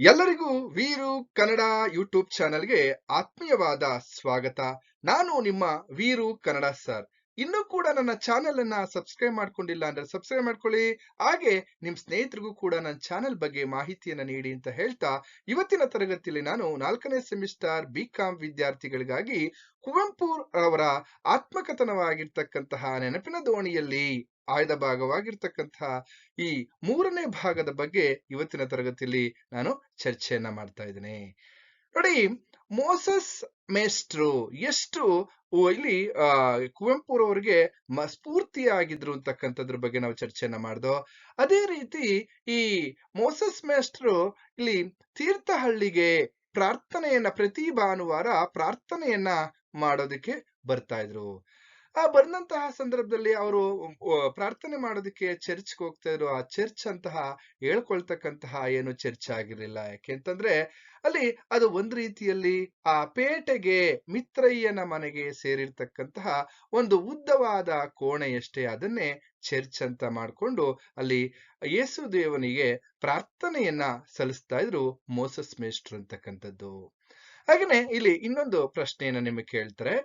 ಎಲ್ಲರಿಗೂ ವೀರು ಕನ್ನಡ ಯೂಟ್ಯೂಬ್ ಚಾನೆಲ್ಗೆ ಆತ್ಮೀಯವಾದ ಸ್ವಾಗತ. ನಾನು ನಿಮ್ಮ ವೀರು ಕನ್ನಡ ಸರ್. ಇನ್ನೂ ಕೂಡ ನನ್ನ ಚಾನೆಲ್ ಅನ್ನ ಸಬ್ಸ್ಕ್ರೈಬ್ ಮಾಡ್ಕೊಂಡಿಲ್ಲ ಅಂದ್ರೆ ಸಬ್ಸ್ಕ್ರೈಬ್ ಮಾಡ್ಕೊಳ್ಳಿ. ಹಾಗೆ ನಿಮ್ ಸ್ನೇಹಿತರಿಗೂ ಕೂಡ ನನ್ನ ಚಾನೆಲ್ ಬಗ್ಗೆ ಮಾಹಿತಿಯನ್ನ ನೀಡಿ ಅಂತ ಹೇಳ್ತಾ, ಇವತ್ತಿನ ತರಗತಿಯಲ್ಲಿ ನಾನು 4ನೇ ಸೆಮಿಸ್ಟರ್ BCom ವಿದ್ಯಾರ್ಥಿಗಳಿಗಾಗಿ ಕುವೆಂಪು ಅವರ ಆತ್ಮಕಥನವಾಗಿರ್ತಕ್ಕಂತಹ ನೆನಪಿನ ದೋಣಿಯಲ್ಲಿ ಆಯ್ದ ಭಾಗವಾಗಿರ್ತಕ್ಕಂತಹ ಈ 3ನೇ ಭಾಗದ ಬಗ್ಗೆ ಇವತ್ತಿನ ತರಗತಿಯಲ್ಲಿ ನಾನು ಚರ್ಚೆಯನ್ನ ಮಾಡ್ತಾ ಇದ್ದೇನೆ. ನೋಡಿ, ಮೋಸಸ್ ಮೇಸ್ಟ್ರು ಎಷ್ಟು ಇಲ್ಲಿ ಕುವೆಂಪುರವರಿಗೆ ಸ್ಫೂರ್ತಿಯಾಗಿದ್ರು ಅಂತಕ್ಕಂಥದ್ರ ಬಗ್ಗೆ ನಾವು ಚರ್ಚೆಯನ್ನ ಮಾಡ್ದೋ. ಅದೇ ರೀತಿ ಈ ಮೋಸಸ್ ಮೇಸ್ಟ್ರು ಇಲ್ಲಿ ತೀರ್ಥಹಳ್ಳಿಗೆ ಪ್ರತಿ ಭಾನುವಾರ ಪ್ರಾರ್ಥನೆಯನ್ನ ಮಾಡೋದಕ್ಕೆ ಬರ್ತಾ ಇದ್ರು. ಬಂದಂತಹ ಸಂದರ್ಭದಲ್ಲಿ ಅವರು ಪ್ರಾರ್ಥನೆ ಮಾಡೋದಕ್ಕೆ ಚರ್ಚ್ಗೆ ಹೋಗ್ತಾ ಇದ್ರು. ಆ ಚರ್ಚ್ ಅಂತಹ ಹೇಳ್ಕೊಳ್ತಕ್ಕಂತಹ ಏನು ಚರ್ಚ್ ಆಗಿರ್ಲಿಲ್ಲ. ಯಾಕೆಂತಂದ್ರೆ ಅಲ್ಲಿ ಅದು ಒಂದ್ ರೀತಿಯಲ್ಲಿ ಆ ಪೇಟೆಗೆ ಮಿತ್ರಯ್ಯನ ಮನೆಗೆ ಸೇರಿರ್ತಕ್ಕಂತಹ ಒಂದು ಉದ್ದವಾದ ಕೋಣೆಯಷ್ಟೇ. ಅದನ್ನೇ ಚರ್ಚ್ ಅಂತ ಮಾಡ್ಕೊಂಡು ಅಲ್ಲಿ ಯೇಸು ದೇವನಿಗೆ ಪ್ರಾರ್ಥನೆಯನ್ನ ಸಲ್ಲಿಸ್ತಾ ಇದ್ರು ಮೋಸಸ್ ಮೇಸ್ಟ್ರು ಅಂತಕ್ಕಂಥದ್ದು. ಹಾಗೇನೆ ಇಲ್ಲಿ ಇನ್ನೊಂದು ಪ್ರಶ್ನೆಯನ್ನ ನಿಮಗೆ ಕೇಳ್ತಾರೆ.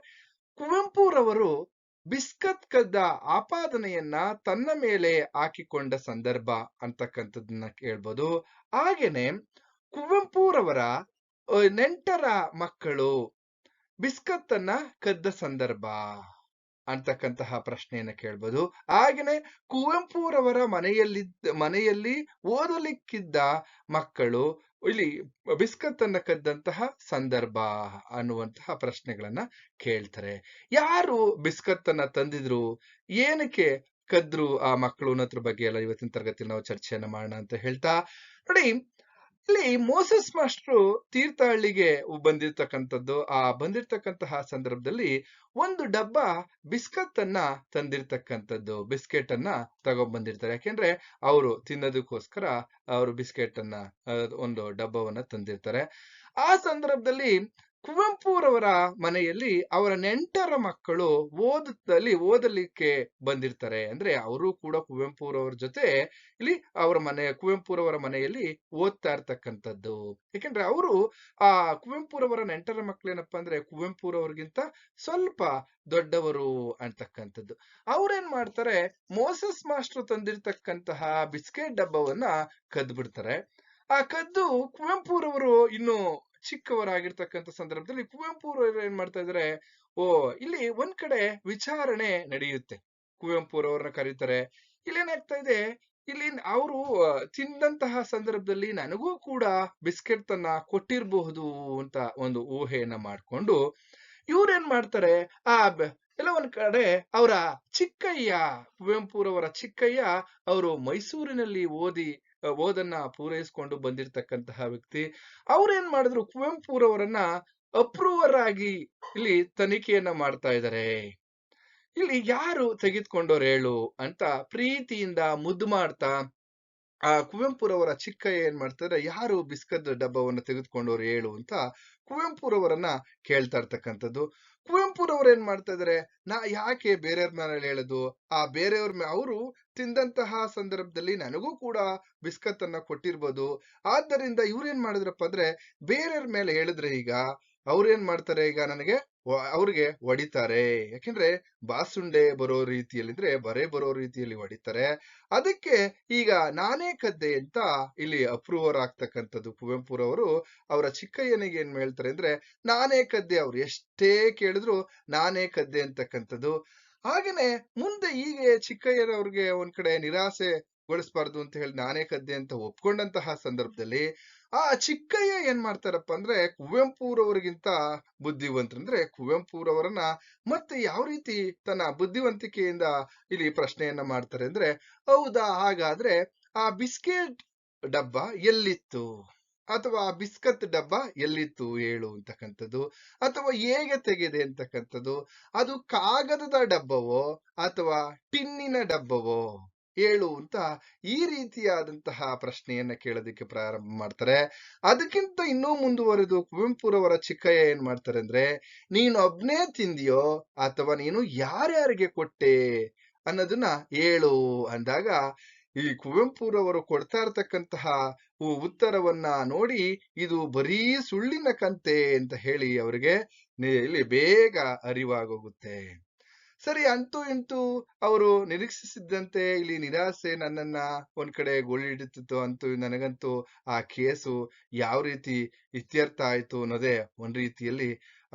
ಕುವೆಂಪುರವರು ಬಿಸ್ಕತ್ ಕದ್ದ ಆಪಾದನೆಯನ್ನ ತನ್ನ ಮೇಲೆ ಹಾಕಿಕೊಂಡ ಸಂದರ್ಭ ಅಂತಕ್ಕಂಥದ್ದನ್ನ ಕೇಳ್ಬೋದು. ಹಾಗೇನೆ ಕುವೆಂಪುರವರ ನೆಂಟರ ಮಕ್ಕಳು ಬಿಸ್ಕತ್ ಅನ್ನ ಕದ್ದ ಸಂದರ್ಭ ಅಂತಕ್ಕಂತಹ ಪ್ರಶ್ನೆಯನ್ನ ಕೇಳ್ಬೋದು. ಹಾಗೇನೆ ಕುವೆಂಪುರವರ ಮನೆಯಲ್ಲಿ ಓದಲಿಕ್ಕಿದ್ದ ಮಕ್ಕಳು ಇಲ್ಲಿ ಬಿಸ್ಕತ್ ಅನ್ನ ಕದ್ದಂತಹ ಸಂದರ್ಭ ಅನ್ನುವಂತಹ ಪ್ರಶ್ನೆಗಳನ್ನ ಕೇಳ್ತಾರೆ. ಯಾರು ಬಿಸ್ಕತ್ ಅನ್ನ ತಂದಿದ್ರು, ಏನಕ್ಕೆ ಕದ್ರು ಆ ಮಕ್ಕಳು ಅನ್ನೋದ್ರ ಬಗ್ಗೆ ಎಲ್ಲ ಇವತ್ತಿನ ತರಗತಿಯಲ್ಲಿ ನಾವು ಚರ್ಚೆಯನ್ನ ಮಾಡೋಣ ಅಂತ ಹೇಳ್ತಾ, ನೋಡಿ, ಇಲ್ಲಿ ಮೋಸಸ್ ಮಾಸ್ಟ್ರು ತೀರ್ಥಹಳ್ಳಿಗೆ ಬಂದಿರ್ತಕ್ಕಂಥದ್ದು. ಬಂದಿರ್ತಕ್ಕಂತಹ ಸಂದರ್ಭದಲ್ಲಿ ಒಂದು ಡಬ್ಬ ಬಿಸ್ಕತ್ ಅನ್ನ ತಂದಿರ್ತಕ್ಕಂಥದ್ದು, ಬಿಸ್ಕೆಟ್ ಅನ್ನ ತಗೊಂಡ್ಬಂದಿರ್ತಾರೆ. ಯಾಕೆಂದ್ರೆ ಅವರು ತಿನ್ನೋದಕ್ಕೋಸ್ಕರ ಅವರು ಬಿಸ್ಕೆಟ್ ಅನ್ನ ಒಂದು ಡಬ್ಬವನ್ನ ತಂದಿರ್ತಾರೆ. ಆ ಸಂದರ್ಭದಲ್ಲಿ ಕುವೆಂಪುರವರ ಮನೆಯಲ್ಲಿ ಅವರ ನೆಂಟರ ಮಕ್ಕಳು ಓದಲಿಕ್ಕೆ ಬಂದಿರ್ತಾರೆ. ಅಂದ್ರೆ ಅವರು ಕೂಡ ಕುವೆಂಪುರವರ ಜೊತೆ ಇಲ್ಲಿ ಕುವೆಂಪುರವರ ಮನೆಯಲ್ಲಿ ಓದ್ತಾ ಇರ್ತಕ್ಕಂಥದ್ದು. ಯಾಕೆಂದ್ರೆ ಅವರು ಕುವೆಂಪುರವರ ನೆಂಟರ ಮಕ್ಕಳೇನಪ್ಪಾ ಅಂದ್ರೆ ಕುವೆಂಪುರವ್ರಿಗಿಂತ ಸ್ವಲ್ಪ ದೊಡ್ಡವರು ಅಂತಕ್ಕಂಥದ್ದು. ಅವ್ರೇನ್ ಮಾಡ್ತಾರೆ, ಮೋಸಸ್ ಮಾಸ್ಟ್ರು ತಂದಿರ್ತಕ್ಕಂತಹ ಬಿಸ್ಕೆಟ್ ಡಬ್ಬವನ್ನ ಕದ್ಬಿಡ್ತಾರೆ. ಕದ್ದು ಕುವೆಂಪುರವರು ಇನ್ನು ಚಿಕ್ಕವರಾಗಿರ್ತಕ್ಕಂಥ ಸಂದರ್ಭದಲ್ಲಿ ಕುವೆಂಪುರವರು ಏನ್ ಮಾಡ್ತಾ ಇದಾರೆ, ಇಲ್ಲಿ ಒಂದ್ ಕಡೆ ವಿಚಾರಣೆ ನಡೆಯುತ್ತೆ. ಕುವೆಂಪುರವ್ರನ್ನ ಕರೀತಾರೆ. ಇಲ್ಲೇನಾಗ್ತಾ ಇದೆ, ಇಲ್ಲಿ ಅವರು ತಿಂದಂತಹ ಸಂದರ್ಭದಲ್ಲಿ ನನಗೂ ಕೂಡ ಬಿಸ್ಕೆಟ್ ಅನ್ನ ಕೊಟ್ಟಿರಬಹುದು ಅಂತ ಒಂದು ಊಹೆಯನ್ನ ಮಾಡ್ಕೊಂಡು ಇವ್ರೇನ್ ಮಾಡ್ತಾರೆ, ಎಲ್ಲ ಒಂದ್ ಕಡೆ ಅವರ ಚಿಕ್ಕಯ್ಯ, ಕುವೆಂಪುರವರ ಚಿಕ್ಕಯ್ಯ, ಅವರು ಮೈಸೂರಿನಲ್ಲಿ ಓದನ್ನ ಪೂರೈಸಿಕೊಂಡು ಬಂದಿರತಕ್ಕಂತಹ ವ್ಯಕ್ತಿ. ಅವ್ರೇನ್ ಮಾಡಿದ್ರು, ಕುವೆಂಪುರವರನ್ನ ಅಪ್ರೂವರ್ ಆಗಿ ಇಲ್ಲಿ ತನಿಖೆಯನ್ನ ಮಾಡ್ತಾ ಇದ್ದಾರೆ. ಇಲ್ಲಿ ಯಾರು ತೆಗೆದುಕೊಂಡವ್ರು ಹೇಳು ಅಂತ ಪ್ರೀತಿಯಿಂದ ಮುದ್ದು ಮಾಡ್ತಾ ಕುವೆಂಪುರವರ ಚಿಕ್ಕಯ್ಯ ಏನ್ ಮಾಡ್ತಾರೆ, ಯಾರು ಬಿಸ್ಕತ್ ಡಬ್ಬವನ್ನು ತೆಗೆದುಕೊಂಡವ್ರು ಹೇಳು ಅಂತ ಕುವೆಂಪುರವರನ್ನ ಕೇಳ್ತಾ ಇರ್ತಕ್ಕಂಥದ್ದು. ಕುವೆಂಪುರವ್ರು ಏನ್ ಮಾಡ್ತಾ ಇದಾರೆ, ಯಾಕೆ ಬೇರೆಯವ್ರ ಮೇಲೆ ಹೇಳುದು, ಬೇರೆಯವ್ರ ಅವರು ತಿಂದಂತಹ ಸಂದರ್ಭದಲ್ಲಿ ನನಗೂ ಕೂಡ ಬಿಸ್ಕತ್ ಅನ್ನ ಕೊಟ್ಟಿರ್ಬೋದು. ಆದ್ದರಿಂದ ಇವ್ರೇನ್ ಮಾಡಿದ್ರಪ್ಪ ಅಂದ್ರೆ, ಬೇರೆಯವ್ರ ಮೇಲೆ ಹೇಳಿದ್ರೆ ಈಗ ಅವ್ರೇನ್ ಮಾಡ್ತಾರೆ, ಈಗ ನನಗೆ ಅವ್ರಿಗೆ ಹೊಡಿತಾರೆ. ಯಾಕೆಂದ್ರೆ ಬಾಸುಂಡೆ ಬರೋ ರೀತಿಯಲ್ಲಿದ್ರೆ ಬರೆ ಬರೋ ರೀತಿಯಲ್ಲಿ ಹೊಡಿತಾರೆ. ಅದಕ್ಕೆ ಈಗ ನಾನೇ ಕದ್ದೆ ಅಂತ ಇಲ್ಲಿ ಅಪ್ರೂವರ್ ಆಗ್ತಕ್ಕಂಥದ್ದು. ಕುವೆಂಪುರವರು ಅವರ ಚಿಕ್ಕಯ್ಯನಿಗೆ ಏನ್ ಹೇಳ್ತಾರೆ ಅಂದ್ರೆ, ನಾನೇ ಕದ್ದೆ, ಅವ್ರು ಎಷ್ಟೇ ಕೇಳಿದ್ರು ನಾನೇ ಕದ್ದೆ ಅಂತಕ್ಕಂಥದ್ದು. ಹಾಗೇನೆ ಮುಂದೆ ಹೀಗೆ ಚಿಕ್ಕಯ್ಯನವ್ರಿಗೆ ಒಂದ್ ಕಡೆ ನಿರಾಸೆಗೊಳಿಸಬಾರ್ದು ಅಂತ ಹೇಳಿ ನಾನೇ ಕದ್ದೆ ಅಂತ ಒಪ್ಕೊಂಡಂತಹ ಸಂದರ್ಭದಲ್ಲಿ ಚಿಕ್ಕಯ್ಯ ಏನ್ ಮಾಡ್ತಾರಪ್ಪ ಅಂದ್ರೆ, ಕುವೆಂಪುರವರಿಗಿಂತ ಬುದ್ಧಿವಂತರು. ಅಂದ್ರೆ ಕುವೆಂಪುರವರನ್ನ ಮತ್ತೆ ಯಾವ ರೀತಿ ತನ್ನ ಬುದ್ಧಿವಂತಿಕೆಯಿಂದ ಇಲ್ಲಿ ಪ್ರಶ್ನೆಯನ್ನ ಮಾಡ್ತಾರೆ ಅಂದ್ರೆ, ಹೌದಾ, ಹಾಗಾದ್ರೆ ಆ ಬಿಸ್ಕೆಟ್ ಡಬ್ಬ ಎಲ್ಲಿತ್ತು, ಅಥವಾ ಬಿಸ್ಕತ್ ಡಬ್ಬ ಎಲ್ಲಿತ್ತು ಹೇಳು ಅಂತಕ್ಕಂಥದ್ದು, ಅಥವಾ ಹೇಗೆ ತೆಗೆದೆ ಅಂತಕ್ಕಂಥದ್ದು, ಅದು ಕಾಗದದ ಡಬ್ಬವೋ ಅಥವಾ ಟಿನ್ನಿನ ಡಬ್ಬವೋ ಹೇಳು ಅಂತ ಈ ರೀತಿಯಾದಂತಹ ಪ್ರಶ್ನೆಯನ್ನ ಕೇಳೋದಕ್ಕೆ ಪ್ರಾರಂಭ ಮಾಡ್ತಾರೆ. ಅದಕ್ಕಿಂತ ಇನ್ನೂ ಮುಂದುವರೆದು ಕುವೆಂಪುರವರ ಚಿಕ್ಕಯ್ಯ ಏನ್ ಮಾಡ್ತಾರೆ ಅಂದ್ರೆ, ನೀನು ಒಬ್ನೇ ತಿಂದಿಯೋ ಅಥವಾ ನೀನು ಯಾರ್ಯಾರಿಗೆ ಕೊಟ್ಟೆ ಅನ್ನೋದನ್ನ ಹೇಳು ಅಂದಾಗ, ಈ ಕುವೆಂಪುರವರು ಕೊಡ್ತಾ ಇರತಕ್ಕಂತಹ ಉತ್ತರವನ್ನ ನೋಡಿ ಇದು ಬರೀ ಸುಳ್ಳಿನ ಕಂತೆ ಅಂತ ಹೇಳಿ ಅವರಿಗೆ ಇಲ್ಲಿ ಬೇಗ ಅರಿವಾಗೋಗುತ್ತೆ. ಸರಿ, ಅಂತೂ ಇಂತೂ ಅವರು ನಿರೀಕ್ಷಿಸಿದ್ದಂತೆ ಇಲ್ಲಿ ನಿರಾಸೆ ನನ್ನನ್ನ ಒಂದ್ ಕಡೆ ಗೋಳಿಡುತ್ತಿತ್ತು. ಅಂತೂ ನನಗಂತೂ ಆ ಕೇಸು ಯಾವ ರೀತಿ ಇತ್ಯರ್ಥ ಆಯ್ತು ಅನ್ನೋದೇ ಒಂದ್ ರೀತಿಯಲ್ಲಿ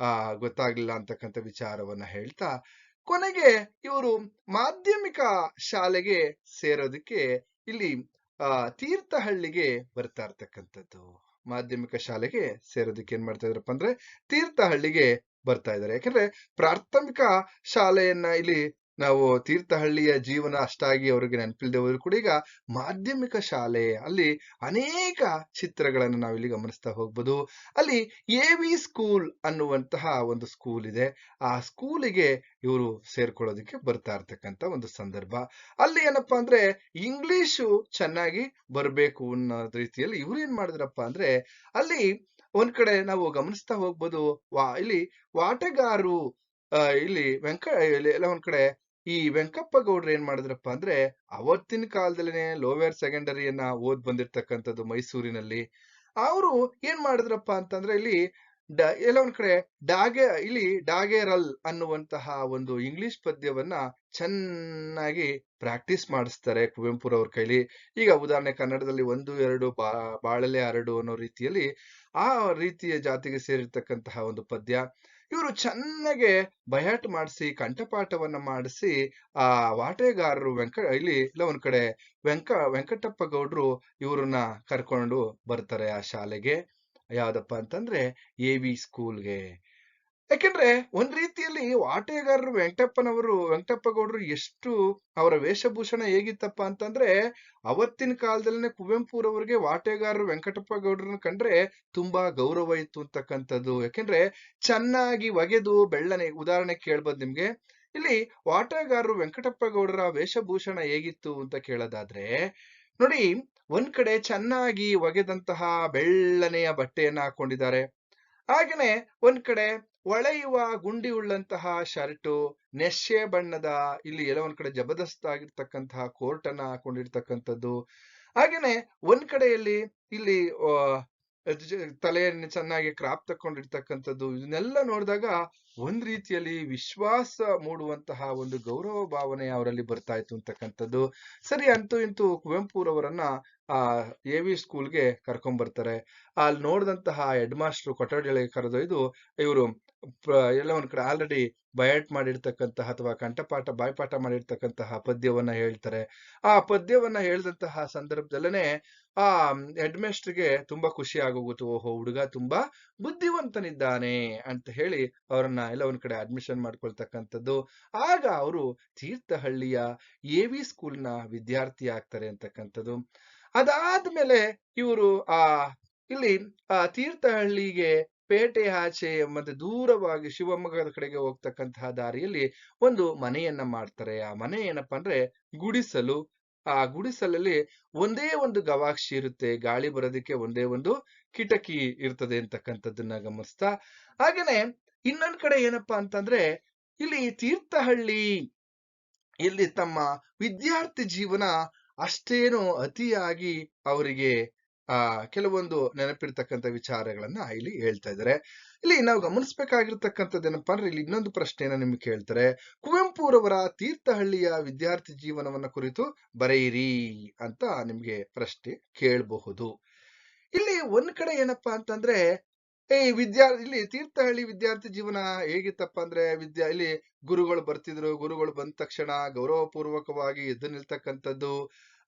ಗೊತ್ತಾಗ್ಲಿಲ್ಲ ಅಂತಕ್ಕಂಥ ವಿಚಾರವನ್ನ ಹೇಳ್ತಾ, ಕೊನೆಗೆ ಇವರು ಮಾಧ್ಯಮಿಕ ಶಾಲೆಗೆ ಸೇರೋದಕ್ಕೆ ಇಲ್ಲಿ ತೀರ್ಥಹಳ್ಳಿಗೆ ಬರ್ತಾ ಇರ್ತಕ್ಕಂಥದ್ದು. ಮಾಧ್ಯಮಿಕ ಶಾಲೆಗೆ ಸೇರೋದಕ್ಕೆ ಏನ್ ಮಾಡ್ತಾ ಇದ್ರಪ್ಪ ಅಂದ್ರೆ ತೀರ್ಥಹಳ್ಳಿಗೆ ಬರ್ತಾ ಇದ್ದಾರೆ. ಯಾಕಂದ್ರೆ ಪ್ರಾಥಮಿಕ ಶಾಲೆಯನ್ನ ಇಲ್ಲಿ ನಾವು ತೀರ್ಥಹಳ್ಳಿಯ ಜೀವನ ಅಷ್ಟಾಗಿ ಅವರಿಗೆ ನೆನಪಿಲ್ಲದೆ ಹೋದ್ರು ಕೂಡ ಈಗ ಮಾಧ್ಯಮಿಕ ಶಾಲೆ ಅಲ್ಲಿ ಅನೇಕ ಚಿತ್ರಗಳನ್ನು ನಾವಿಲ್ಲಿ ಗಮನಿಸ್ತಾ ಹೋಗ್ಬೋದು. ಅಲ್ಲಿ ಎವಿ ಸ್ಕೂಲ್ ಅನ್ನುವಂತಹ ಒಂದು ಸ್ಕೂಲ್ ಇದೆ. ಆ ಸ್ಕೂಲಿಗೆ ಇವರು ಸೇರ್ಕೊಳ್ಳೋದಕ್ಕೆ ಬರ್ತಾ ಇರ್ತಕ್ಕಂತ ಒಂದು ಸಂದರ್ಭ. ಅಲ್ಲಿ ಏನಪ್ಪಾ ಅಂದ್ರೆ ಇಂಗ್ಲಿಷು ಚೆನ್ನಾಗಿ ಬರ್ಬೇಕು ಅನ್ನೋ ರೀತಿಯಲ್ಲಿ ಇವ್ರು ಏನ್ ಮಾಡಿದ್ರಪ್ಪ ಅಂದ್ರೆ ಅಲ್ಲಿ ಒಂದ್ ಕಡೆ ನಾವು ಗಮನಿಸ್ತಾ ಹೋಗ್ಬೋದು. ಇಲ್ಲಿ ವಾಟೆಗಾರರು ಇಲ್ಲಿ ಎಲ್ಲ ಒಂದ್ ಕಡೆ ಈ ವೆಂಕಪ್ಪ ಗೌಡ್ರು ಏನ್ ಮಾಡಿದ್ರಪ್ಪ ಅಂದ್ರೆ ಅವತ್ತಿನ ಕಾಲದಲ್ಲಿನೇ ಲೋವರ್ ಸೆಕೆಂಡರಿಯನ್ನ ಓದ್ ಬಂದಿರ್ತಕ್ಕಂಥದ್ದು ಮೈಸೂರಿನಲ್ಲಿ. ಅವರು ಏನ್ ಮಾಡಿದ್ರಪ್ಪ ಅಂತಂದ್ರೆ ಇಲ್ಲಿ ಎಲ್ಲ ಒಂದ್ ಕಡೆ ಡಾಗೆರಲ್ ಅನ್ನುವಂತಹ ಒಂದು ಇಂಗ್ಲಿಷ್ ಪದ್ಯವನ್ನ ಚೆನ್ನಾಗಿ ಪ್ರಾಕ್ಟೀಸ್ ಮಾಡಿಸ್ತಾರೆ ಕುವೆಂಪುರವ್ರ ಕೈಲಿ. ಈಗ ಉದಾಹರಣೆ ಕನ್ನಡದಲ್ಲಿ 1 2 ಬಾಳಲೆ ಹರಡು ಅನ್ನೋ ರೀತಿಯಲ್ಲಿ ಆ ರೀತಿಯ ಜಾತಿಗೆ ಸೇರಿರ್ತಕ್ಕಂತಹ ಒಂದು ಪದ್ಯ ಇವರು ಚೆನ್ನಾಗೆ ಬಯಾಟ್ ಮಾಡಿಸಿ ಕಂಠಪಾಠವನ್ನ ಮಾಡಿಸಿ ಆ ವಾಟೆಗಾರರು ಇಲ್ಲಿ ಇಲ್ಲ ಒಂದ್ ಕಡೆ ವೆಂಕಟಪ್ಪ ಗೌಡ್ರು ಇವ್ರನ್ನ ಕರ್ಕೊಂಡು ಬರ್ತಾರೆ ಆ ಶಾಲೆಗೆ. ಯಾವ್ದಪ್ಪ ಅಂತಂದ್ರೆ ಎವಿ ಸ್ಕೂಲ್ಗೆ. ಯಾಕೆಂದ್ರೆ ಒಂದ್ ರೀತಿಯಲ್ಲಿ ವಾಟೆಗಾರರು ವೆಂಕಟಪ್ಪ ಗೌಡ್ರು ಎಷ್ಟು ಅವರ ವೇಷಭೂಷಣ ಹೇಗಿತ್ತಪ್ಪ ಅಂತಂದ್ರೆ ಅವತ್ತಿನ ಕಾಲದಲ್ಲಿನೇ ಕುವೆಂಪುರವರಿಗೆ ವಾಟೆಗಾರರು ವೆಂಕಟಪ್ಪ ಗೌಡ್ರನ್ನ ಕಂಡ್ರೆ ತುಂಬಾ ಗೌರವ ಇತ್ತು ಅಂತಕ್ಕಂಥದ್ದು. ಯಾಕೆಂದ್ರೆ ಚೆನ್ನಾಗಿ ಒಗೆದು ಬೆಳ್ಳನೆ ಉದಾಹರಣೆ ಕೇಳ್ಬೋದು ನಿಮ್ಗೆ. ಇಲ್ಲಿ ವಾಟೆಗಾರರು ವೆಂಕಟಪ್ಪ ಗೌಡರ ವೇಷಭೂಷಣ ಹೇಗಿತ್ತು ಅಂತ ಕೇಳೋದಾದ್ರೆ ನೋಡಿ, ಒಂದ್ ಕಡೆ ಚೆನ್ನಾಗಿ ಒಗೆದಂತಹ ಬೆಳ್ಳನೆಯ ಬಟ್ಟೆಯನ್ನ ಹಾಕೊಂಡಿದ್ದಾರೆ. ಹಾಗೇನೆ ಒಂದ್ ಕಡೆ ಹೊಳೆಯುವ ಗುಂಡಿ ಉಳ್ಳಂತಹ ಶರ್ಟು, ನೆಶ್ಯೆ ಬಣ್ಣದ ಇಲ್ಲಿ ಎಲ್ಲ ಒಂದ್ ಕಡೆ ಜಬರ್ದಸ್ತ್ ಆಗಿರ್ತಕ್ಕಂತಹ ಕೋರ್ಟ್ ಅನ್ನ ಹಾಕೊಂಡಿರ್ತಕ್ಕಂಥದ್ದು. ಹಾಗೇನೆ ಒಂದ್ ಕಡೆಯಲ್ಲಿ ಇಲ್ಲಿ ತಲೆಯನ್ನು ಚೆನ್ನಾಗಿ ಕ್ರಾಪ್ ತಕೊಂಡಿರ್ತಕ್ಕಂಥದ್ದು. ಇದನ್ನೆಲ್ಲ ನೋಡಿದಾಗ ಒಂದ್ ರೀತಿಯಲ್ಲಿ ವಿಶ್ವಾಸ ಮೂಡುವಂತಹ ಒಂದು ಗೌರವ ಭಾವನೆ ಅವರಲ್ಲಿ ಬರ್ತಾ ಇತ್ತು ಅಂತಕ್ಕಂಥದ್ದು. ಸರಿ, ಅಂತೂ ಇಂತೂ ಕುವೆಂಪುರವರನ್ನ ಎವಿ ಸ್ಕೂಲ್ಗೆ ಕರ್ಕೊಂಡ್ ಬರ್ತಾರೆ. ಅಲ್ಲಿ ನೋಡಿದಂತಹ ಹೆಡ್ ಮಾಸ್ಟರ್ ಕೊಠಡಿಯೊಳಗೆ ಕರೆದೊಯ್ದು ಇವರು ಎಲ್ಲ ಒಂದ್ ಕಡೆ ಆಲ್ರೆಡಿ ಬಯಾಟ್ ಮಾಡಿರ್ತಕ್ಕಂತಹ ಅಥವಾ ಬಾಯ್ಪಾಠ ಮಾಡಿರ್ತಕ್ಕಂತಹ ಪದ್ಯವನ್ನ ಹೇಳ್ತಾರೆ. ಆ ಪದ್ಯವನ್ನ ಹೇಳಿದಂತಹ ಸಂದರ್ಭದಲ್ಲೇನೆ ಆ ಹೆಡ್ ಮಾಸ್ಟರ್ಗೆ ತುಂಬಾ ಖುಷಿ ಆಗೋಗುತ್ತೆ. ಓಹೋ, ಹುಡುಗ ತುಂಬಾ ಬುದ್ಧಿವಂತನಿದ್ದಾನೆ ಅಂತ ಹೇಳಿ ಅವರನ್ನ ಎಲ್ಲ ಒಂದ್ ಕಡೆ ಅಡ್ಮಿಷನ್ ಮಾಡ್ಕೊಳ್ತಕ್ಕಂಥದ್ದು. ಆಗ ಅವರು ತೀರ್ಥಹಳ್ಳಿಯ ಎವಿ ಸ್ಕೂಲ್ನ ವಿದ್ಯಾರ್ಥಿ ಆಗ್ತಾರೆ ಅಂತಕ್ಕಂಥದ್ದು. ಅದಾದ್ಮೇಲೆ ಇವರು ಇಲ್ಲಿ ತೀರ್ಥಹಳ್ಳಿಗೆ ಪೇಟೆ ಆಚೆ ಮತ್ತೆ ದೂರವಾಗಿ ಶಿವಮೊಗ್ಗದ ಕಡೆಗೆ ಹೋಗ್ತಕ್ಕಂತಹ ದಾರಿಯಲ್ಲಿ ಒಂದು ಮನೆಯನ್ನ ಮಾಡ್ತಾರೆ. ಆ ಮನೆ ಏನಪ್ಪಾ ಅಂದ್ರೆ ಗುಡಿಸಲು. ಆ ಗುಡಿಸಲಲ್ಲಿ ಒಂದೇ ಒಂದು ಗವಾಕ್ಷಿ ಇರುತ್ತೆ, ಗಾಳಿ ಬರೋದಕ್ಕೆ ಒಂದೇ ಒಂದು ಕಿಟಕಿ ಇರ್ತದೆ ಅಂತಕ್ಕಂಥದ್ದನ್ನ ಗಮನಿಸ್ತಾ, ಹಾಗೇನೆ ಇನ್ನೊಂದ್ ಕಡೆ ಏನಪ್ಪಾ ಅಂತಂದ್ರೆ ಇಲ್ಲಿ ತೀರ್ಥಹಳ್ಳಿ ಇಲ್ಲಿ ತಮ್ಮ ವಿದ್ಯಾರ್ಥಿ ಜೀವನ ಅಷ್ಟೇನು ಅತಿಯಾಗಿ ಅವರಿಗೆ ಕೆಲವೊಂದು ನೆನಪಿರ್ತಕ್ಕಂಥ ವಿಚಾರಗಳನ್ನ ಇಲ್ಲಿ ಹೇಳ್ತಾ ಇದ್ದಾರೆ. ಇಲ್ಲಿ ನಾವು ಗಮನಿಸ್ಬೇಕಾಗಿರ್ತಕ್ಕಂಥದ್ದು ಏನಪ್ಪಾ ಅಂದ್ರೆ ಇಲ್ಲಿ ಇನ್ನೊಂದು ಪ್ರಶ್ನೆಯನ್ನ ನಿಮ್ಗೆ ಕೇಳ್ತಾರೆ. ಕುವೆಂಪುರವರ ತೀರ್ಥಹಳ್ಳಿಯ ವಿದ್ಯಾರ್ಥಿ ಜೀವನವನ್ನ ಕುರಿತು ಬರೆಯಿರಿ ಅಂತ ನಿಮ್ಗೆ ಪ್ರಶ್ನೆ ಕೇಳಬಹುದು. ಇಲ್ಲಿ ಒಂದ್ ಕಡೆ ಏನಪ್ಪಾ ಅಂತಂದ್ರೆ ಇಲ್ಲಿ ತೀರ್ಥಹಳ್ಳಿ ವಿದ್ಯಾರ್ಥಿ ಜೀವನ ಹೇಗಿತ್ತಪ್ಪ ಅಂದ್ರೆ ಇಲ್ಲಿ ಗುರುಗಳು ಬರ್ತಿದ್ರು. ಗುರುಗಳು ಬಂದ ತಕ್ಷಣ ಗೌರವ ಪೂರ್ವಕವಾಗಿ ಎದ್ದು ನಿಲ್ತಕ್ಕಂಥದ್ದು.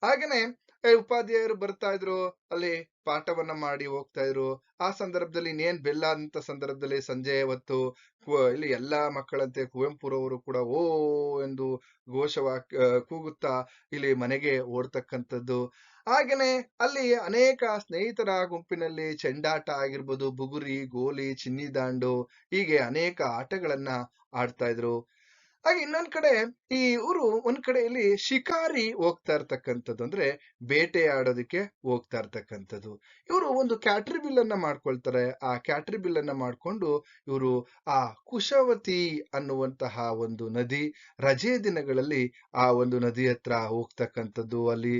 ಹಾಗೇನೆ ಉಪಾಧ್ಯಾಯರು ಬರ್ತಾ ಇದ್ರು, ಅಲ್ಲಿ ಪಾಠವನ್ನ ಮಾಡಿ ಹೋಗ್ತಾ ಇದ್ರು. ಆ ಸಂದರ್ಭದಲ್ಲಿ ಇನ್ನೇನ್ ಬೆಲ್ಲ ಅಂತ ಸಂದರ್ಭದಲ್ಲಿ ಸಂಜೆ ಹೊತ್ತು ಇಲ್ಲಿ ಎಲ್ಲಾ ಮಕ್ಕಳಂತೆ ಕುವೆಂಪುರವರು ಕೂಡ ಓ ಎಂದು ಕೂಗುತ್ತಾ ಇಲ್ಲಿ ಮನೆಗೆ ಓಡ್ತಕ್ಕಂಥದ್ದು. ಹಾಗೇನೆ ಅಲ್ಲಿ ಅನೇಕ ಸ್ನೇಹಿತರ ಗುಂಪಿನಲ್ಲಿ ಚೆಂಡಾಟ ಆಗಿರ್ಬೋದು, ಬುಗುರಿ, ಗೋಲಿ, ಚಿನ್ನಿದಾಂಡು ಹೀಗೆ ಅನೇಕ ಆಟಗಳನ್ನ ಆಡ್ತಾ ಇದ್ರು. ಹಾಗೆ ಇನ್ನೊಂದ್ ಕಡೆ ಈ ಇವರು ಒಂದ್ ಕಡೆಯಲ್ಲಿ ಶಿಕಾರಿ ಹೋಗ್ತಾ ಇರ್ತಕ್ಕಂಥದ್ದು, ಅಂದ್ರೆ ಬೇಟೆಯಾಡೋದಕ್ಕೆ ಹೋಗ್ತಾ ಇರ್ತಕ್ಕಂಥದ್ದು. ಇವರು ಒಂದು ಕ್ಯಾಟ್ರಿ ಬಿಲ್ ಅನ್ನ ಮಾಡ್ಕೊಳ್ತಾರೆ. ಆ ಕ್ಯಾಟ್ರಿ ಬಿಲ್ ಅನ್ನ ಮಾಡ್ಕೊಂಡು ಇವರು ಆ ಕುಶವತಿ ಅನ್ನುವಂತಹ ಒಂದು ನದಿ, ರಜೆ ದಿನಗಳಲ್ಲಿ ಆ ಒಂದು ನದಿ ಹತ್ರ ಹೋಗ್ತಕ್ಕಂಥದ್ದು, ಅಲ್ಲಿ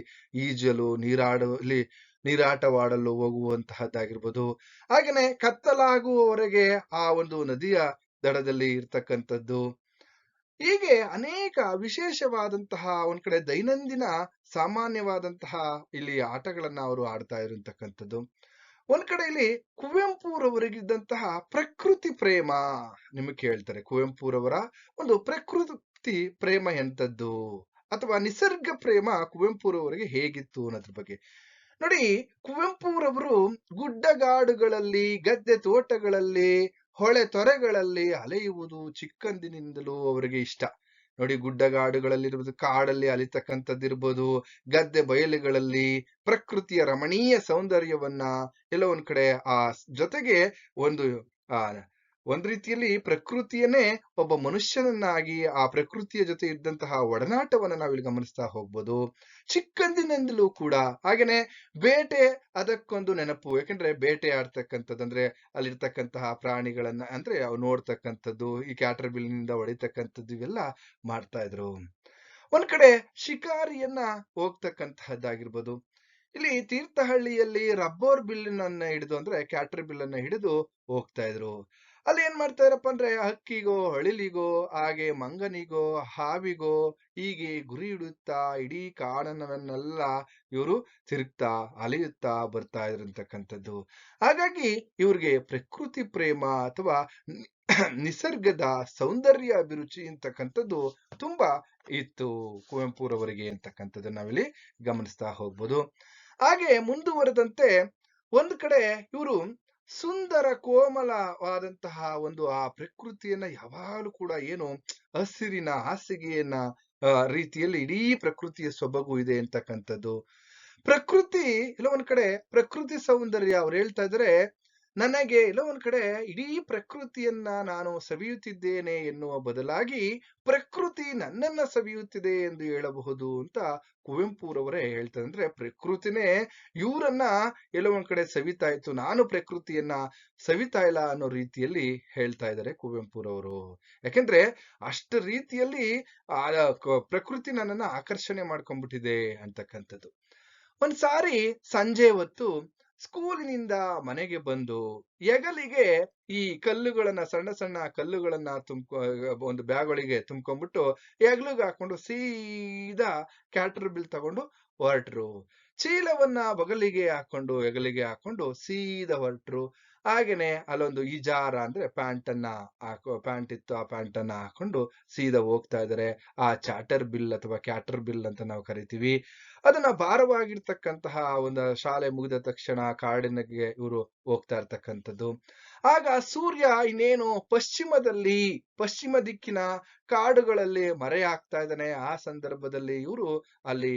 ಈಜಲು ನೀರಾಟವಾಡಲು ಹೋಗುವಂತಹದ್ದಾಗಿರ್ಬೋದು. ಹಾಗೇನೆ ಕತ್ತಲಾಗುವವರೆಗೆ ಆ ಒಂದು ನದಿಯ ದಡದಲ್ಲಿ ಇರ್ತಕ್ಕಂಥದ್ದು. ಹೀಗೆ ಅನೇಕ ವಿಶೇಷವಾದಂತಹ ಒಂದ್ ಕಡೆ ದೈನಂದಿನ ಸಾಮಾನ್ಯವಾದಂತಹ ಇಲ್ಲಿ ಆಟಗಳನ್ನ ಅವರು ಆಡ್ತಾ ಇರತಕ್ಕಂಥದ್ದು. ಒಂದ್ ಕಡೆ ಇಲ್ಲಿ ಕುವೆಂಪುರವರಿಗಿದ್ದಂತಹ ಪ್ರಕೃತಿ ಪ್ರೇಮ ನಿಮಗೆ ಕೇಳ್ತಾರೆ. ಕುವೆಂಪುರವರ ಒಂದು ಪ್ರಕೃತಿ ಪ್ರೇಮ ಎಂತದ್ದು, ಅಥವಾ ನಿಸರ್ಗ ಪ್ರೇಮ ಕುವೆಂಪುರವರಿಗೆ ಹೇಗಿತ್ತು ಅನ್ನೋದ್ರ ಬಗ್ಗೆ ನೋಡಿ. ಕುವೆಂಪುರವರು ಗುಡ್ಡಗಾಡುಗಳಲ್ಲಿ, ಗದ್ದೆ ತೋಟಗಳಲ್ಲಿ, ಹೊಳೆ ತೊರೆಗಳಲ್ಲಿ ಅಲೆಯುವುದು ಚಿಕ್ಕಂದಿನಿಂದಲೂ ಅವರಿಗೆ ಇಷ್ಟ. ನೋಡಿ, ಗುಡ್ಡಗಾಡುಗಳಲ್ಲಿರ್ಬೋದು, ಕಾಡಲ್ಲಿ ಅಲಿತಕ್ಕಂಥದ್ದಿರ್ಬೋದು, ಗದ್ದೆ ಬಯಲುಗಳಲ್ಲಿ ಪ್ರಕೃತಿಯ ರಮಣೀಯ ಸೌಂದರ್ಯವನ್ನ ಎಲ್ಲೋ ಒಂದ್ ಕಡೆ ಜೊತೆಗೆ ಒಂದು ಆ ಒಂದ್ ರೀತಿಯಲ್ಲಿ ಪ್ರಕೃತಿಯನ್ನೇ ಒಬ್ಬ ಮನುಷ್ಯನನ್ನಾಗಿ ಆ ಪ್ರಕೃತಿಯ ಜೊತೆ ಇದ್ದಂತಹ ಒಡನಾಟವನ್ನ ನಾವಿಲ್ಲಿ ಗಮನಿಸ್ತಾ ಹೋಗ್ಬೋದು ಚಿಕ್ಕಂದಿನಿಂದಲೂ ಕೂಡ. ಹಾಗೇನೆ ಬೇಟೆ ಅದಕ್ಕೊಂದು ನೆನಪು. ಯಾಕಂದ್ರೆ ಬೇಟೆ ಆಡ್ತಕ್ಕಂಥದ್ದು ಅಂದ್ರೆ ಅಲ್ಲಿರ್ತಕ್ಕಂತಹ ಪ್ರಾಣಿಗಳನ್ನ ಅಂದ್ರೆ ಅವು ನೋಡ್ತಕ್ಕಂಥದ್ದು, ಈ ಕ್ಯಾಟರ್ ಬಿಲ್ನಿಂದ ಹೊಡಿತಕ್ಕಂಥದ್ದು, ಇವೆಲ್ಲ ಮಾಡ್ತಾ ಇದ್ರು. ಒಂದ್ ಕಡೆ ಶಿಕಾರಿಯನ್ನ ಹೋಗ್ತಕ್ಕಂತಹದ್ದಾಗಿರ್ಬೋದು. ಇಲ್ಲಿ ತೀರ್ಥಹಳ್ಳಿಯಲ್ಲಿ ರಬ್ಬರ್ ಬಿಲ್ಲನ್ನ ಹಿಡಿದು, ಅಂದ್ರೆ ಕ್ಯಾಟರ್ ಬಿಲ್ ಅನ್ನ ಹಿಡಿದು ಹೋಗ್ತಾ ಇದ್ರು. ಅಲ್ಲಿ ಏನ್ ಮಾಡ್ತಾ ಇದ್ರಪ್ಪ ಅಂದ್ರೆ ಹಕ್ಕಿಗೋ, ಅಳಿಲಿಗೋ, ಹಾಗೆ ಮಂಗನಿಗೋ, ಹಾವಿಗೋ ಹೀಗೆ ಗುರಿ ಇಡುತ್ತಾ ಇಡೀ ಕಾಡನ್ನವನ್ನೆಲ್ಲ ಇವರು ತಿರುಗ್ತಾ ಅಲಿಯುತ್ತಾ ಬರ್ತಾ ಇದ್ರಂತಕ್ಕಂಥದ್ದು. ಹಾಗಾಗಿ ಇವ್ರಿಗೆ ಪ್ರಕೃತಿ ಪ್ರೇಮ ಅಥವಾ ನಿಸರ್ಗದ ಸೌಂದರ್ಯ ಅಭಿರುಚಿ ಅಂತಕ್ಕಂಥದ್ದು ತುಂಬಾ ಇತ್ತು ಕುವೆಂಪುರವರಿಗೆ ಅಂತಕ್ಕಂಥದ್ದು ನಾವಿಲ್ಲಿ ಗಮನಿಸ್ತಾ ಹೋಗ್ಬೋದು. ಹಾಗೆ ಮುಂದುವರೆದಂತೆ ಒಂದು ಕಡೆ ಇವರು ಸುಂದರ ಕೋಮಲವಾದಂತಹ ಒಂದು ಆ ಪ್ರಕೃತಿಯನ್ನ ಯಾವಾಗಲೂ ಕೂಡ ಏನು ಹಸಿರಿನ ಹಾಸಿಗೆಯನ್ನ ರೀತಿಯಲ್ಲಿ ಇಡೀ ಪ್ರಕೃತಿಯ ಸೊಬಗು ಇದೆ ಅಂತಕ್ಕಂಥದ್ದು. ಪ್ರಕೃತಿ ಎಲ್ಲ ಒಂದ್ ಕಡೆ ಪ್ರಕೃತಿ ಸೌಂದರ್ಯ ಅವ್ರು ಹೇಳ್ತಾ ಇದ್ರೆ, ನನಗೆ ಎಲ್ಲ ಒಂದ್ ಕಡೆ ಇಡೀ ಪ್ರಕೃತಿಯನ್ನ ನಾನು ಸವಿಯುತ್ತಿದ್ದೇನೆ ಎನ್ನುವ ಬದಲಾಗಿ ಪ್ರಕೃತಿ ನನ್ನನ್ನ ಸವಿಯುತ್ತಿದೆ ಎಂದು ಹೇಳಬಹುದು ಅಂತ ಕುವೆಂಪುರವರೇ ಹೇಳ್ತಾರೆ. ಅಂದ್ರೆ ಪ್ರಕೃತಿನೇ ಇವರನ್ನ ಎಲ್ಲೋ ಒಂದ್ ಕಡೆ ಸವಿತಾ ಇತ್ತು, ನಾನು ಪ್ರಕೃತಿಯನ್ನ ಸವಿತಾ ಇಲ್ಲ ಅನ್ನೋ ರೀತಿಯಲ್ಲಿ ಹೇಳ್ತಾ ಇದ್ದಾರೆ ಕುವೆಂಪುರವರು. ಯಾಕೆಂದ್ರೆ ಅಷ್ಟ ರೀತಿಯಲ್ಲಿ ಆ ಪ್ರಕೃತಿ ನನ್ನನ್ನ ಆಕರ್ಷಣೆ ಮಾಡ್ಕೊಂಡ್ಬಿಟ್ಟಿದೆ ಅಂತಕ್ಕಂಥದ್ದು. ಒಂದ್ ಸಾರಿ ಸಂಜೆ ಹೊತ್ತು ಸ್ಕೂಲಿನಿಂದ ಮನೆಗೆ ಬಂದು ಹೆಗಲಿಗೆ ಈ ಕಲ್ಲುಗಳನ್ನ, ಸಣ್ಣ ಸಣ್ಣ ಕಲ್ಲುಗಳನ್ನ ಒಂದು ಬ್ಯಾಗ್ ಒಳಗೆ ತುಂಬ್ಕೊಂಡ್ಬಿಟ್ಟು ಹೆಗ್ಲಿಗೆ ಹಾಕೊಂಡು ಸೀದಾ ಕ್ಯಾಟರ್ ಬಿಲ್ ತಗೊಂಡು ಹೊರಟ್ರು. ಚೀಲವನ್ನ ಹೆಗಲಿಗೆ ಹಾಕೊಂಡು ಸೀದಾ ಹೊರಟ್ರು. ಹಾಗೇನೆ ಅಲ್ಲೊಂದು ಇಜಾರ ಅಂದ್ರೆ ಪ್ಯಾಂಟ್ ಇತ್ತು, ಆ ಪ್ಯಾಂಟ್ ಅನ್ನ ಹಾಕೊಂಡು ಸೀದಾ ಹೋಗ್ತಾ ಇದಾರೆ. ಆ ಚಾಟರ್ ಬಿಲ್ ಅಥವಾ ಕ್ಯಾಟರ್ ಬಿಲ್ ಅಂತ ನಾವು ಕರಿತೀವಿ. ಅದನ್ನ ಭಾರವಾಗಿರ್ತಕ್ಕಂತಹ ಒಂದು ಶಾಲೆ ಮುಗಿದ ತಕ್ಷಣ ಕಾಡಿನಗೆ ಇವರು ಹೋಗ್ತಾ ಇರ್ತಕ್ಕಂಥದ್ದು. ಆಗ ಸೂರ್ಯ ಇನ್ನೇನು ಪಶ್ಚಿಮ ದಿಕ್ಕಿನ ಕಾಡುಗಳಲ್ಲಿ ಮರೆಯಾಗ್ತಾ ಇದ್ದಾನೆ. ಆ ಸಂದರ್ಭದಲ್ಲಿ ಇವರು ಅಲ್ಲಿ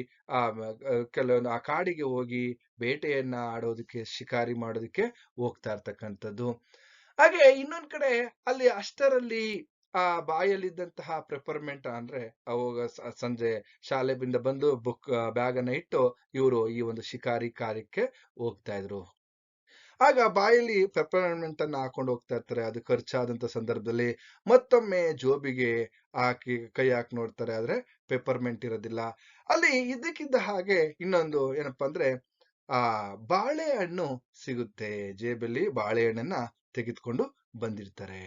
ಕೆಲವೊಂದು ಆ ಕಾಡಿಗೆ ಹೋಗಿ ಬೇಟೆಯನ್ನ ಆಡೋದಕ್ಕೆ, ಶಿಕಾರಿ ಮಾಡೋದಕ್ಕೆ ಹೋಗ್ತಾ ಇರ್ತಕ್ಕಂಥದ್ದು. ಹಾಗೆ ಇನ್ನೊಂದ್ ಕಡೆ ಅಲ್ಲಿ ಅಷ್ಟರಲ್ಲಿ ಆ ಬಾಯಲ್ಲಿದ್ದಂತಹ ಪೆಪ್ಪರ್ಮೆಂಟ್ ಅಂದ್ರೆ ಅವಾಗ ಸಂಜೆ ಶಾಲೆಯಿಂದ ಬಂದು ಬ್ಯಾಗ್ ಅನ್ನ ಇಟ್ಟು ಇವರು ಈ ಒಂದು ಶಿಕಾರಿ ಕಾರ್ಯಕ್ಕೆ ಹೋಗ್ತಾ ಇದ್ರು. ಆಗ ಬಾಯಲ್ಲಿ ಪೆಪ್ಪರ್ಮೆಂಟ್ ಅನ್ನ ಹಾಕೊಂಡು ಹೋಗ್ತಾ ಇರ್ತಾರೆ. ಅದು ಖರ್ಚಾದಂತ ಸಂದರ್ಭದಲ್ಲಿ ಮತ್ತೊಮ್ಮೆ ಜೋಬಿಗೆ ಕೈ ಹಾಕಿ ನೋಡ್ತಾರೆ, ಆದ್ರೆ ಪೆಪ್ಪರ್ಮೆಂಟ್ ಇರೋದಿಲ್ಲ. ಅಲ್ಲಿ ಇದ್ದಕ್ಕಿದ್ದ ಹಾಗೆ ಇನ್ನೊಂದು ಏನಪ್ಪಾ ಅಂದ್ರೆ ಆ ಬಾಳೆಹಣ್ಣು ಸಿಗುತ್ತೆ. ಜೇಬಲ್ಲಿ ಬಾಳೆಹಣ್ಣನ್ನ ತೆಗೆದುಕೊಂಡು ಬಂದಿರ್ತಾರೆ.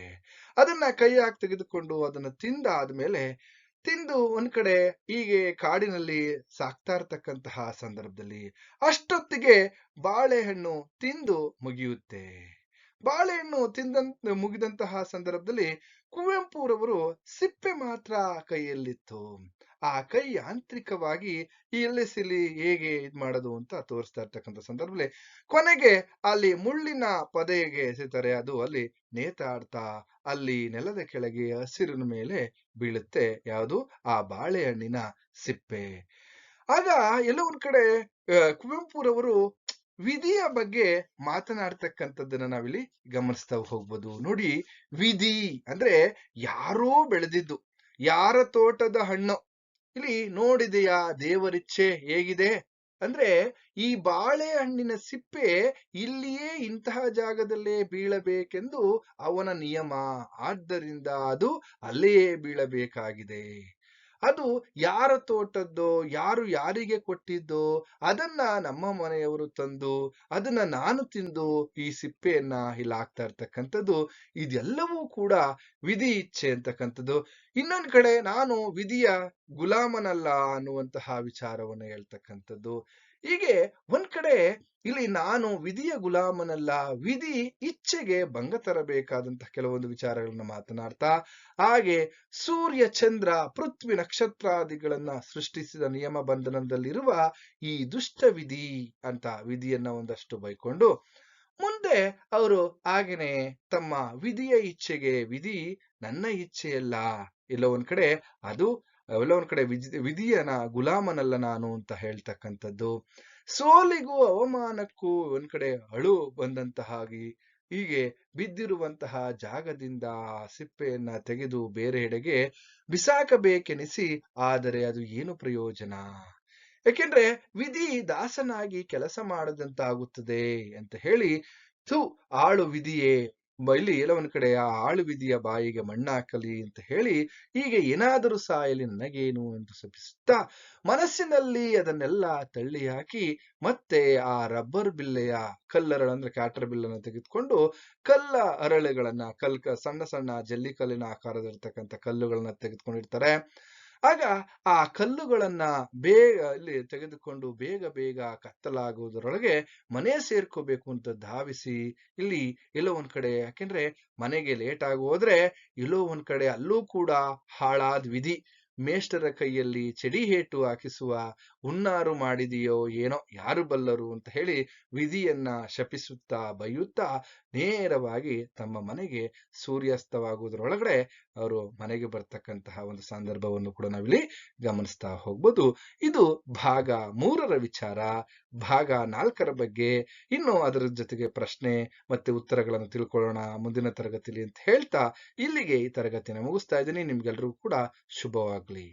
ಅದನ್ನ ಕೈ ಹಾಕಿ ತೆಗೆದುಕೊಂಡು ಅದನ್ನ ತಿಂದು ಒಂದ್ ಕಡೆ ಹೀಗೆ ಕಾಡಿನಲ್ಲಿ ಸಾಕ್ತಾ ಇರ್ತಕ್ಕಂತಹ ಸಂದರ್ಭದಲ್ಲಿ ಅಷ್ಟೊತ್ತಿಗೆ ಬಾಳೆಹಣ್ಣು ತಿಂದು ಮುಗಿಯುತ್ತೆ. ಬಾಳೆಹಣ್ಣು ಮುಗಿದಂತಹ ಸಂದರ್ಭದಲ್ಲಿ ಕುವೆಂಪುರವರು ಸಿಪ್ಪೆ ಮಾತ್ರ ಕೈಯಲ್ಲಿತ್ತು. ಆ ಕೈ ಯಾಂತ್ರಿಕವಾಗಿ ಎಲ್ಲಿಸಿಲಿ ಹೇಗೆ ಇದ್ ಮಾಡೋದು ಅಂತ ತೋರಿಸ್ತಾ ಇರ್ತಕ್ಕಂಥ ಸಂದರ್ಭದಲ್ಲಿ ಕೊನೆಗೆ ಅಲ್ಲಿ ಮುಳ್ಳಿನ ಪೊದೆಗೆ ಎಸೆತಾರೆ. ಅದು ಅಲ್ಲಿ ನೇತಾಡ್ತಾ ಅಲ್ಲಿ ನೆಲದ ಕೆಳಗೆ ಹಸಿರಿನ ಮೇಲೆ ಬೀಳುತ್ತೆ. ಯಾವುದು? ಆ ಬಾಳೆಹಣ್ಣಿನ ಸಿಪ್ಪೆ. ಆಗ ಎಲ್ಲೋ ಒಂದ್ ಕಡೆ ಕುವೆಂಪುರವರು ವಿಧಿಯ ಬಗ್ಗೆ ಮಾತನಾಡ್ತಕ್ಕಂಥದ್ದನ್ನ ನಾವಿಲ್ಲಿ ಗಮನಿಸ್ತಾ ಹೋಗ್ಬೋದು. ನೋಡಿ, ವಿಧಿ ಅಂದ್ರೆ ಯಾರೋ ಬೆಳೆದಿದ್ದು, ಯಾರ ತೋಟದ ಹಣ್ಣು. ಇಲ್ಲಿ ನೋಡಿದೆಯಾ ದೇವರಿಚ್ಛೆ ಹೇಗಿದೆ ಅಂದ್ರೆ, ಈ ಬಾಳೆಹಣ್ಣಿನ ಸಿಪ್ಪೆ ಇಲ್ಲಿಯೇ ಇಂತಹ ಜಾಗದಲ್ಲೇ ಬೀಳಬೇಕೆಂದು ಅವನ ನಿಯಮ. ಆದ್ದರಿಂದ ಅದು ಅಲ್ಲಿಯೇ ಬೀಳಬೇಕಾಗಿದೆ. ಅದು ಯಾರ ತೋಟದ್ದೋ, ಯಾರು ಯಾರಿಗೆ ಕೊಟ್ಟಿದ್ದೋ, ಅದನ್ನ ನಮ್ಮ ಮನೆಯವರು ತಂದು ಅದನ್ನ ನಾನು ತಿಂದು ಈ ಸಿಪ್ಪೆಯನ್ನ ಇಲ್ಲಿ ಹಾಕ್ತಾ ಇರ್ತಕ್ಕಂಥದ್ದು, ಇದೆಲ್ಲವೂ ಕೂಡ ವಿಧಿ ಇಚ್ಛೆ ಅಂತಕ್ಕಂಥದ್ದು. ಇನ್ನೊಂದ್ ಕಡೆ ನಾನು ವಿಧಿಯ ಗುಲಾಮನಲ್ಲ ಅನ್ನುವಂತಹ ವಿಚಾರವನ್ನು ಹೇಳ್ತಕ್ಕಂಥದ್ದು. ಹೀಗೆ ಒಂದ್ ಕಡೆ ಇಲ್ಲಿ ನಾನು ವಿಧಿಯ ಗುಲಾಮನಲ್ಲ, ವಿಧಿ ಇಚ್ಛೆಗೆ ಭಂಗ ತರಬೇಕಾದಂತಹ ಕೆಲವೊಂದು ವಿಚಾರಗಳನ್ನ ಮಾತನಾಡ್ತಾ, ಹಾಗೆ ಸೂರ್ಯ ಚಂದ್ರ ಪೃಥ್ವಿ ನಕ್ಷತ್ರಾದಿಗಳನ್ನ ಸೃಷ್ಟಿಸಿದ ನಿಯಮ ಬಂಧನದಲ್ಲಿರುವ ಈ ದುಷ್ಟ ವಿಧಿ ಅಂತ ವಿಧಿಯನ್ನ ಒಂದಷ್ಟು ಬೈಕೊಂಡು, ಮುಂದೆ ಅವರು ಹಾಗೇನೆ ತಮ್ಮ ವಿಧಿಯ ಇಚ್ಛೆಗೆ ವಿಧಿ ನನ್ನ ಇಚ್ಛೆಯಲ್ಲ, ಎಲ್ಲೋ ಒಂದ್ ಕಡೆ ಅದು ಎಲ್ಲೋ ಒಂದ್ ಕಡೆ ವಿಧಿಯನ ಗುಲಾಮನಲ್ಲ ನಾನು ಅಂತ ಹೇಳ್ತಕ್ಕಂಥದ್ದು. ಸೋಲಿಗೂ ಅವಮಾನಕ್ಕೂ ಒಂದ್ ಕಡೆ ಅಳು ಬಂದಂತಹ ಹಾಗೆ ಹೀಗೆ ಬಿದ್ದಿರುವಂತಹ ಜಾಗದಿಂದ ಸಿಪ್ಪೆಯನ್ನ ತೆಗೆದು ಬೇರೆಡೆಗೆ ಬಿಸಾಕಬೇಕೆನಿಸಿ, ಆದರೆ ಅದು ಏನು ಪ್ರಯೋಜನ? ಯಾಕೆಂದ್ರೆ ವಿಧಿ ದಾಸನಾಗಿ ಕೆಲಸ ಮಾಡದಂತಾಗುತ್ತದೆ ಅಂತ ಹೇಳಿ, ಥು ಆಳು ವಿಧಿಯೇ, ಇಲ್ಲಿ ಎಲ್ಲ ಒಂದ್ ಕಡೆ ಆ ಆಳು ವಿಧಿಯ ಬಾಯಿಗೆ ಮಣ್ಣಾಕಲಿ ಅಂತ ಹೇಳಿ, ಹೀಗೆ ಏನಾದರೂ ಸಾಯಲಿ ನನಗೇನು ಎಂದು ಶಪಿಸುತ್ತಾ ಮನಸ್ಸಿನಲ್ಲಿ ಅದನ್ನೆಲ್ಲ ತಳ್ಳಿ ಹಾಕಿ, ಮತ್ತೆ ಆ ರಬ್ಬರ್ ಬಿಲ್ಲೆಯ ಕಲ್ಲರಳು ಅಂದ್ರೆ ಕ್ಯಾಟರ್ ಬಿಲ್ಲನ್ನು ತೆಗೆದುಕೊಂಡು ಕಲ್ಲ ಅರಳುಗಳನ್ನ ಸಣ್ಣ ಸಣ್ಣ ಜಲ್ಲಿ ಕಲ್ಲಿನ ಆಕಾರದಲ್ಲಿರ್ತಕ್ಕಂಥ ಕಲ್ಲುಗಳನ್ನ ತೆಗೆದುಕೊಂಡಿರ್ತಾರೆ. ಆಗ ಆ ಕಲ್ಲುಗಳನ್ನ ಬೇಗ ಇಲ್ಲಿ ತೆಗೆದುಕೊಂಡು ಬೇಗ ಬೇಗ ಕತ್ತಲಾಗುವುದರೊಳಗೆ ಮನೆ ಸೇರ್ಕೋಬೇಕು ಅಂತ ಧಾವಿಸಿ, ಇಲ್ಲಿ ಎಲ್ಲೋ ಒಂದ್ ಕಡೆ, ಯಾಕೆಂದ್ರೆ ಮನೆಗೆ ಲೇಟ್ ಆಗಿ ಹೋದ್ರೆ ಎಲ್ಲೋ ಒಂದ್ ಕಡೆ ಅಲ್ಲೂ ಕೂಡ ಹಾಳಾದ ವಿಧಿ, ಮೇಷ್ಟರ ಕೈಯಲ್ಲಿ ಚಡಿ ಹೇಟು ಹಾಕಿಸುವ ಹುನ್ನಾರು ಮಾಡಿದೆಯೋ ಏನೋ ಯಾರು ಬಲ್ಲರು ಅಂತ ಹೇಳಿ ವಿಧಿಯನ್ನ ಶಪಿಸುತ್ತಾ ಬೈಯುತ್ತಾ ನೇರವಾಗಿ ತಮ್ಮ ಮನೆಗೆ ಸೂರ್ಯಾಸ್ತವಾಗುವುದರೊಳಗಡೆ ಅವರು ಮನೆಗೆ ಬರ್ತಕ್ಕಂತಹ ಒಂದು ಸಂದರ್ಭವನ್ನು ಕೂಡ ನಾವಿಲ್ಲಿ ಗಮನಿಸ್ತಾ ಹೋಗ್ಬೋದು. ಇದು ಭಾಗ 3ರ ವಿಚಾರ. ಭಾಗ 4ರ ಬಗ್ಗೆ ಇನ್ನು ಅದರ ಜೊತೆಗೆ ಪ್ರಶ್ನೆ ಮತ್ತೆ ಉತ್ತರಗಳನ್ನು ತಿಳ್ಕೊಳ್ಳೋಣ ಮುಂದಿನ ತರಗತಿಯಲ್ಲಿ ಅಂತ ಹೇಳ್ತಾ ಇಲ್ಲಿಗೆ ಈ ತರಗತಿಯನ್ನು ಮುಗಿಸ್ತಾ ಇದ್ದೀನಿ. ನಿಮ್ಗೆಲ್ರಿಗೂ ಕೂಡ ಶುಭವಾಗ್ಲಿ.